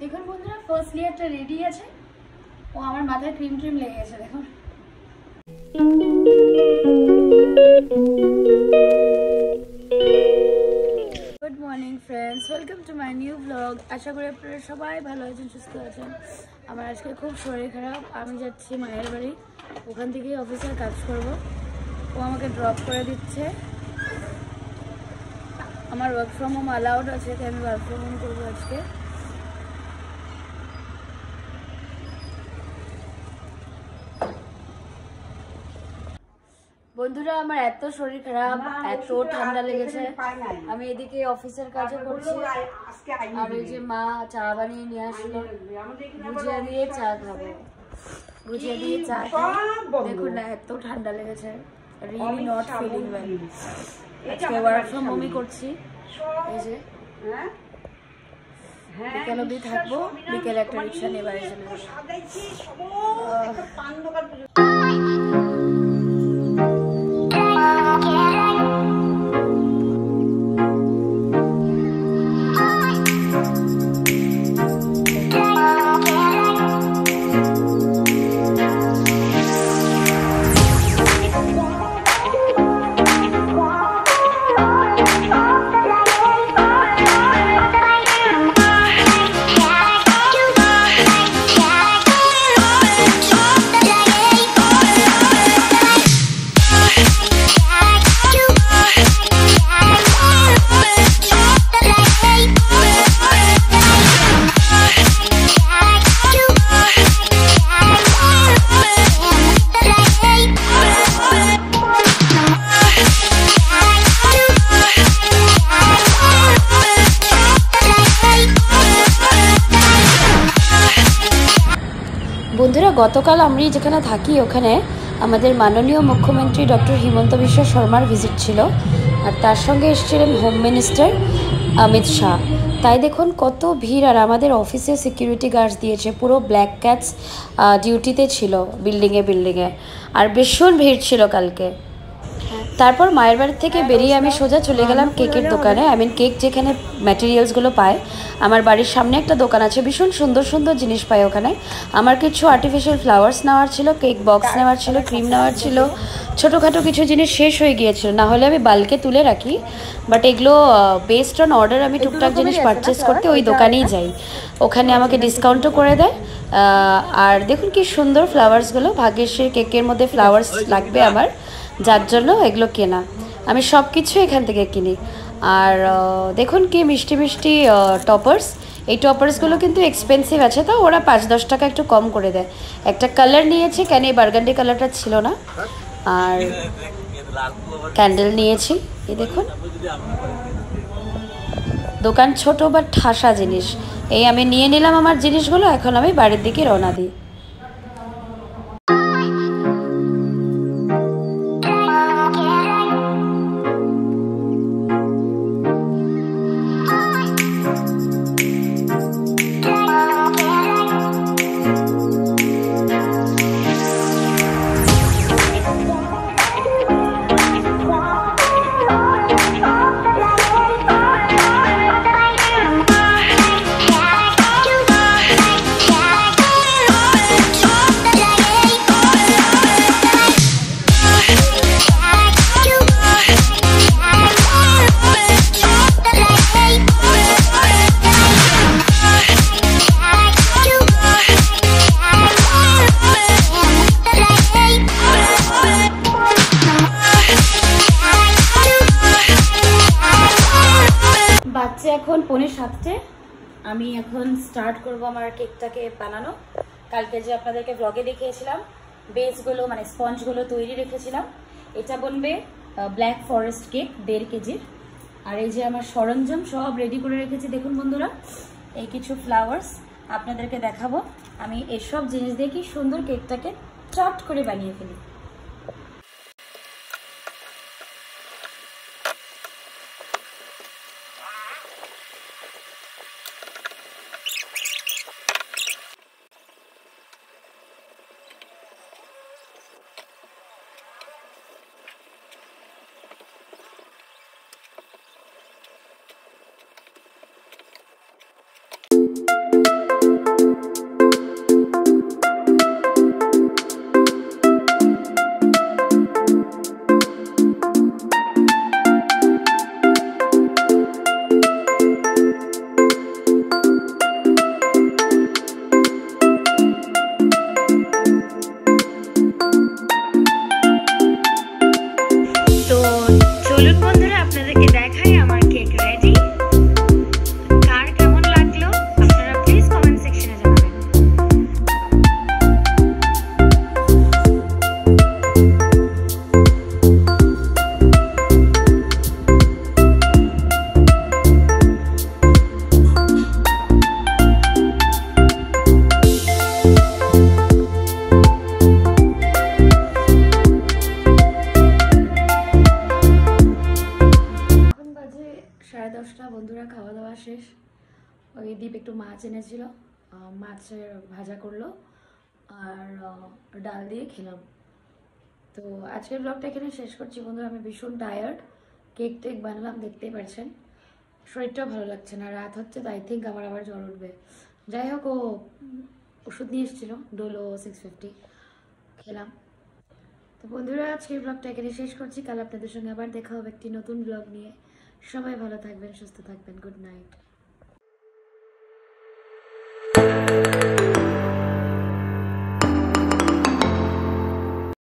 দেখুন বন্ধুরা, ফার্স্ট লেয়ারটা রেডি আছে। ও আমার মাথায় ক্রিম ট্রিম লেগে গেছে দেখুন। Good morning friends, welcome to my new blog. আশা করি আপনারা সবাই ভালো আছেন, সুস্থ আছেন। আমার আজকে খুব শরীর খারাপ। আমি যাচ্ছি মায়ের বাড়ি, ওখান থেকেই অফিসের কাজ করব। ও আমাকে ড্রপ করে দিচ্ছে। আমার ওয়ার্ক ফ্রম হোম অ্যালাউড আছে, তাই আমি ওয়ার্ক ফ্রম হোম করবো আজকে। বন্ধুরা, আমার এত শরীর খারাপ, এত ঠান্ডা লেগেছে। আমি এদিকে অফিসের কাজও করছি, আর এই যে মা চা বানিয়ে নিয়ে আসলো, ভুজিয়া দিয়ে চা খাবো। ভুজিয়া দিয়ে চা দেখুন না, এত ঠান্ডা লেগেছে। Really not feeling well. আজকে ওয়ার্ক ফ্রম হোমই করছি। এই যে বিকেল অবধি থাকবো, বিকেলে একটা রিক্সা নিয়ে বাড়ি চলে যাবো। বন্ধুরা, গতকাল আমি যেখানে থাকি ওখানে আমাদের মাননীয় মুখ্যমন্ত্রী ডক্টর হিমন্ত বিশ্ব শর্মার ভিজিট ছিল, আর তার সঙ্গে এসেছিলেন হোম মিনিস্টার অমিত শাহ। তাই দেখুন কত ভিড়, আর আমাদের অফিসে সিকিউরিটি গার্ডস দিয়েছে, পুরো ব্ল্যাক ক্যাটস ডিউটিতে ছিল বিল্ডিংয়ে, আর ভীষণ ভিড় ছিল কালকে। তারপর মায়ের বাড়ি থেকে বেরিয়ে আমি সোজা চলে গেলাম কেকের দোকানে। কেক যেখানে ম্যাটেরিয়ালসগুলো পায়, আমার বাড়ির সামনে একটা দোকান আছে, ভীষণ সুন্দর সুন্দর জিনিস পায় ওখানে। আমার কিছু আর্টিফিশিয়াল ফ্লাওয়ার্স নেওয়ার ছিল, কেক বক্স নেওয়ার ছিল, ক্রিম নেওয়ার ছিল, ছোটোখাটো কিছু জিনিস শেষ হয়ে গিয়েছিল, না হলে আমি বাল্কে তুলে রাখি। বাট এগুলো বেসড অন অর্ডার আমি টুকটাক জিনিস পারচেস করতে ওই দোকানেই যাই। ওখানে আমাকে ডিসকাউন্টও করে দেয়। আর দেখুন কি সুন্দর ফ্লাওয়ার্সগুলো, ভাগ্যশ্রীর কেকের মধ্যে ফ্লাওয়ার্স লাগবে আমার, যার জন্য এগুলো কেনা। আমি সব কিছু এখান থেকে কিনি। আর দেখুন কি মিষ্টি মিষ্টি টপার্স। এই টপার্সগুলো কিন্তু এক্সপেন্সিভ আছে, তো ওরা 5-10 টাকা একটু কম করে দেয়। একটা কালার নিয়েছি, কেন এই বার্গান্ডি কালারটা ছিল না। আর ক্যান্ডেল নিয়েছি, এই দেখুন। দোকান ছোট বাট ঠাসা জিনিস। এই আমি নিয়ে নিলাম আমার জিনিসগুলো, এখন আমি বাড়ির দিকে রওনা দিই। এখন 6:45। আমি এখন স্টার্ট করব আমার কেকটাকে বানানো। কালকে যে আপনাদেরকে ব্লগে দেখিয়েছিলাম, বেসগুলো মানে স্পঞ্জগুলো তৈরি রেখেছিলাম। এটা বলবে ব্ল্যাক ফরেস্ট কেক 1.5 কেজির। আর এই যে আমার সরঞ্জাম সব রেডি করে রেখেছি। দেখুন বন্ধুরা, এই কিছু ফ্লাওয়ার্স আপনাদেরকে দেখাবো। আমি এসব জিনিস দিয়ে কি সুন্দর কেকটাকে চট করে বানিয়ে ফেলি। শেষ। ওই দীপ একটু মাছ এনেছিল, মাছের ভাজা করলো আর ডাল দিয়ে খেলাম। তো আজকের ব্লগটা এখানে শেষ করছি বন্ধুরা। আমি ভীষণ টায়ার্ড, কেক টেক বানালাম দেখতেই পারছেন, শরীরটাও ভালো লাগছে না, রাত হচ্ছে, তো আই থিঙ্ক আমার আবার জ্বর উঠবে। যাই হোক, ও ওষুধ নিয়ে এসেছিলো, ডোলো 650, খেলাম। তো বন্ধুরা আজকের ব্লগটা এখানে শেষ করছি, কাল আপনাদের সঙ্গে আবার দেখা হবে একটি নতুন ব্লগ নিয়ে। সবাই ভালো থাকবেন, সুস্থ থাকবেন, গুড নাইট।